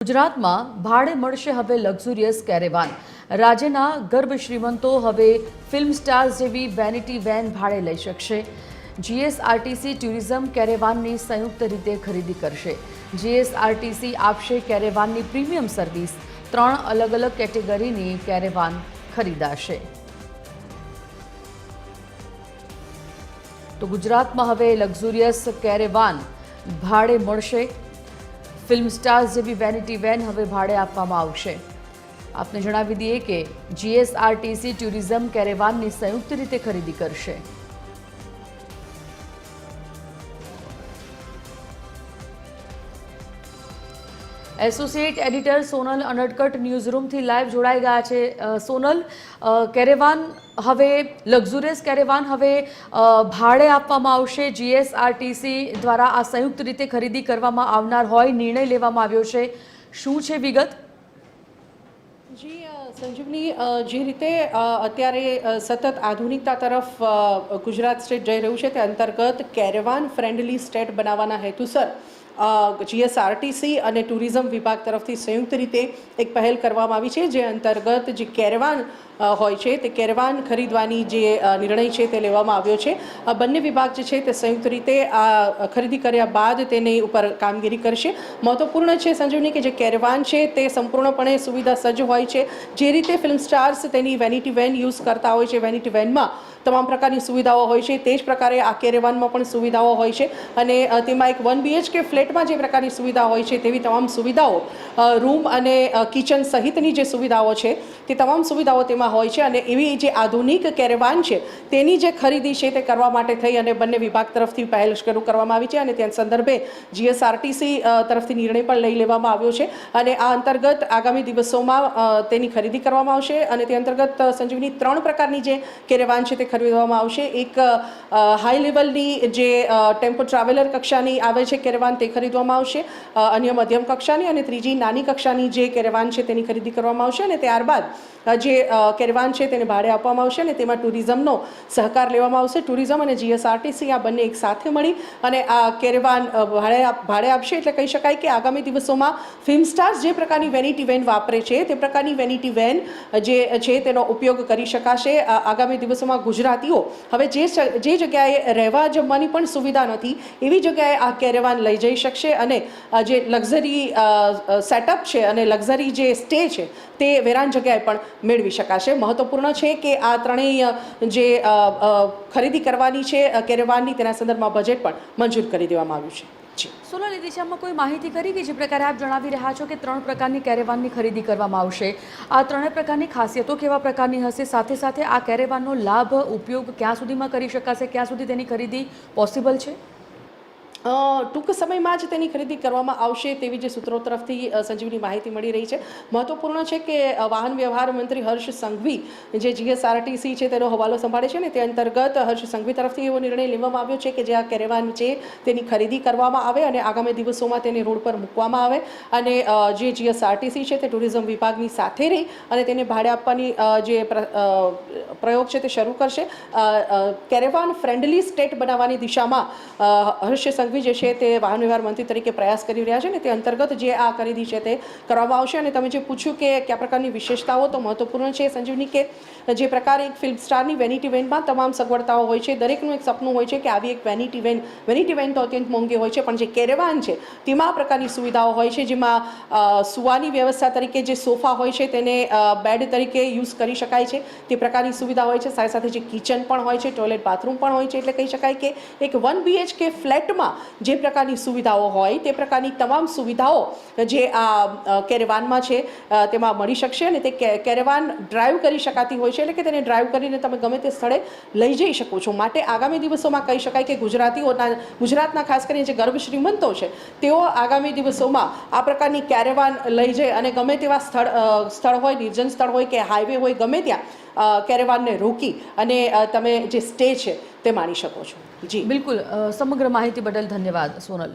ગુજરાતમાં ભાડે મળશે હવે લક્ઝુરિયસ કેરેવાન। રાજ્યના ગર્ભ શ્રીમંતો હવે ફિલ્મ સ્ટાર્સ જેવી વેનિટી વેન ભાડે લઈ શકશે। જીએસઆરટીસી ટુરિઝમ કેરેવાનની સંયુક્ત રીતે ખરીદી કરશે। જીએસઆરટીસી આપશે કેરેવાનની પ્રીમિયમ સર્વિસ। 3 અલગ અલગ કેટેગરીની કેરેવાન ખરીદાશે। તો ગુજરાતમાં હવે લક્ઝુરિયસ કેરેવાન ભાડે મળશે। ફિલ્મ સ્ટાર્સ જેવી વેનિટી વેન હવે ભાડે આપવામાં આવશે। આપને જણાવી દઈએ કે જીએસઆરટીસી ટુરિઝમ કેરેવાનની સંયુક્ત રીતે ખરીદી કરશે। એસોસિએટ એડિટર સોનલ અનડકટ ન્યૂઝરૂમથી લાઈવ જોડાઈ ગયા છે। સોનલ, કેરેવાન હવે લક્ઝુરિયસ કેરેવાન હવે ભાડે આપવામાં આવશે। જીએસઆરટીસી દ્વારા આ સંયુક્ત રીતે ખરીદી કરવામાં આવનાર હોય નિર્ણય લેવામાં આવ્યો છે। શું છે વિગત? જી સંજીવની, જે રીતે અત્યારે સતત આધુનિકતા તરફ ગુજરાત સ્ટેટ જઈ રહ્યું છે તે અંતર્ગત કેરેવાન ફ્રેન્ડલી સ્ટેટ બનાવવાના હેતુસર જીએસઆરટીસી અને ટુરિઝમ વિભાગ તરફથી સંયુક્ત રીતે એક પહેલ કરવામાં આવી છે, જે અંતર્ગત જે કેરેવાન હોય છે તે કેરેવાન ખરીદવાની જે નિર્ણય છે તે લેવામાં આવ્યો છે। બંને વિભાગ જે છે તે સંયુક્ત રીતે આ ખરીદી કર્યા બાદ તેની ઉપર કામગીરી કરશે। મહત્વપૂર્ણ છે સંજીવની કે જે કેરેવાન છે તે સંપૂર્ણપણે સુવિધા સજ્જ હોય છે। જે રીતે ફિલ્મ સ્ટાર્સ તેની વેનિટી વેન યુઝ કરતા હોય છે, વેનિટી વેનમાં તમામ પ્રકારની સુવિધાઓ હોય છે, તે જ પ્રકારે આ કેરેવાનમાં પણ સુવિધાઓ હોય છે। અને તેમાં એક 1 BHK ફ્લેટમાં જે પ્રકારની સુવિધા હોય છે તેવી તમામ સુવિધાઓ, રૂમ અને કિચન સહિતની જે સુવિધાઓ છે તે તમામ સુવિધાઓ તેમાં હોય છે। અને એવી જે આધુનિક કેરેવાન છે તેની જે ખરીદી છે તે કરવા માટે થઈ અને બંને વિભાગ તરફથી પહેલ શરૂ કરવામાં આવી છે। અને તે સંદર્ભે જીએસઆરટીસી તરફથી નિર્ણય પણ લઈ લેવામાં આવ્યો છે। અને આ અંતર્ગત આગામી દિવસોમાં તેની ખરીદી કરવામાં આવશે। અને તે અંતર્ગત સંજીવની 3 પ્રકારની જે કેરેવાન છે તે ખરીદવામાં આવશે। એક હાઈ લેવલની જે ટેમ્પો ટ્રાવેલર કક્ષાની આવે છે કેરેવાન તે ખરીદવામાં આવશે, અન્ય મધ્યમ કક્ષાની અને ત્રીજી નાની કક્ષાની જે કેરેવાન છે તેની ખરીદી કરવામાં આવશે। અને ત્યારબાદ જે કેરેવાન છે તેને ભાડે આપવામાં આવશે અને તેમાં ટુરિઝમનો સહકાર લેવામાં આવશે। ટુરિઝમ અને જીએસઆરટીસી આ બંને એક સાથે મળી અને આ કેરેવાન ભાડે આપશે। એટલે કહી શકાય કે આગામી દિવસોમાં ફિલ્મ સ્ટાર્સ જે પ્રકારની વેનિટી વેન વાપરે છે તે પ્રકારની વેનિટી વેન જે છે તેનો ઉપયોગ કરી શકાશે। આગામી દિવસોમાં ગુજરાતીઓ હવે જે જગ્યાએ રહેવા જમવાની પણ સુવિધા નથી એવી જગ્યાએ આ કેરેવાન લઈ જઈ શકશે અને જે લક્ઝરી સેટઅપ છે અને લક્ઝરી જે સ્ટે છે તે વેરાન જગ્યાએ પણ મેળવી શકાશે। મહત્વપૂર્ણ છે કે આ ત્રણેય જે ખરીદી કરવાની છે કેરેવાનની તેના સંદર્ભમાં બજેટ પણ મંજૂર કરી દેવામાં આવ્યું છે। સોનલ, એ દિશામાં કોઈ માહિતી કરી કે જે પ્રકારે આપ જણાવી રહ્યા છો કે 3 પ્રકારની કેરેવાનની ખરીદી કરવામાં આવશે, આ 3 પ્રકારની ખાસિયતો કેવા પ્રકારની હશે? સાથે સાથે આ કેરેવાનનો લાભ ઉપયોગ ક્યાં સુધીમાં કરી શકાશે? ક્યાં સુધી તેની ખરીદી પોસિબલ છે? ટૂંક સમયમાં જ તેની ખરીદી કરવામાં આવશે તેવી જે સૂત્રો તરફથી સંજીવની માહિતી મળી રહી છે। મહત્વપૂર્ણ છે કે વાહન વ્યવહાર મંત્રી હર્ષ સંઘવી જે જીએસઆરટીસી છે તેનો હવાલો સંભાળે છે ને તે અંતર્ગત હર્ષ સંઘવી તરફથી એવો નિર્ણય લેવામાં આવ્યો છે કે જે આ કેરેવાન છે તેની ખરીદી કરવામાં આવે અને આગામી દિવસોમાં તેને રોડ પર મૂકવામાં આવે અને જે જીએસઆરટીસી છે તે ટુરિઝમ વિભાગની સાથે રહી અને તેને ભાડે આપવાની જે પ્રયોગ છે તે શરૂ કરશે। કેરેવાન ફ્રેન્ડલી સ્ટેટ બનાવવાની દિશામાં હર્ષ સંઘવી જે છે તે વાહન વ્યવહાર મંત્રી તરીકે પ્રયાસ કરી રહ્યા છે ને તે અંતર્ગત જે આ ખરીદી છે તે કરવામાં આવશે। અને તમે જે પૂછ્યું કે કયા પ્રકારની વિશેષતાઓ, તો મહત્વપૂર્ણ છે સંજીવની કે જે પ્રકારે એક ફિલ્મ સ્ટારની વેનિટી વેનમાં તમામ સગવડતાઓ હોય છે, દરેકનું એક સપનું હોય છે કે આવી એક વેનિટી વેન તો અત્યંત મોંઘી હોય છે, પણ જે કેરેવાન છે તેમાં આ પ્રકારની સુવિધાઓ હોય છે, જેમાં સુવાની વ્યવસ્થા તરીકે જે સોફા હોય છે તેને બેડ તરીકે યુઝ કરી શકાય છે તે પ્રકારની સુવિધા હોય છે। સાથે સાથે જે કિચન પણ હોય છે, ટોયલેટ બાથરૂમ પણ હોય છે। એટલે કહી શકાય કે એક 1 BHK ફ્લેટમાં જે પ્રકારની સુવિધાઓ હોય તે પ્રકારની તમામ સુવિધાઓ જે આ કેરેવાનમાં છે તેમાં મળી શકશે। અને તે કેરેવાન ડ્રાઈવ કરી શકાતી હોય છે, એટલે કે તેને ડ્રાઈવ કરીને તમે ગમે તે સ્થળે લઈ જઈ શકો છો। માટે આગામી દિવસોમાં કહી શકાય કે ગુજરાતના ખાસ કરીને જે ગર્ભ શ્રીમંતો છે તેઓ આગામી દિવસોમાં આ પ્રકારની કેરેવાન લઈ જાય અને ગમે તેવા સ્થળ હોય, નિર્જન સ્થળ હોય કે હાઈવે હોય, ગમે ત્યાં કેરેવાનને રોકી અને તમે જે સ્ટે છે તે માણી શકો છો। જી બિલકુલ, સમગ્ર માહિતી બદલ ધન્યવાદ સોનલ।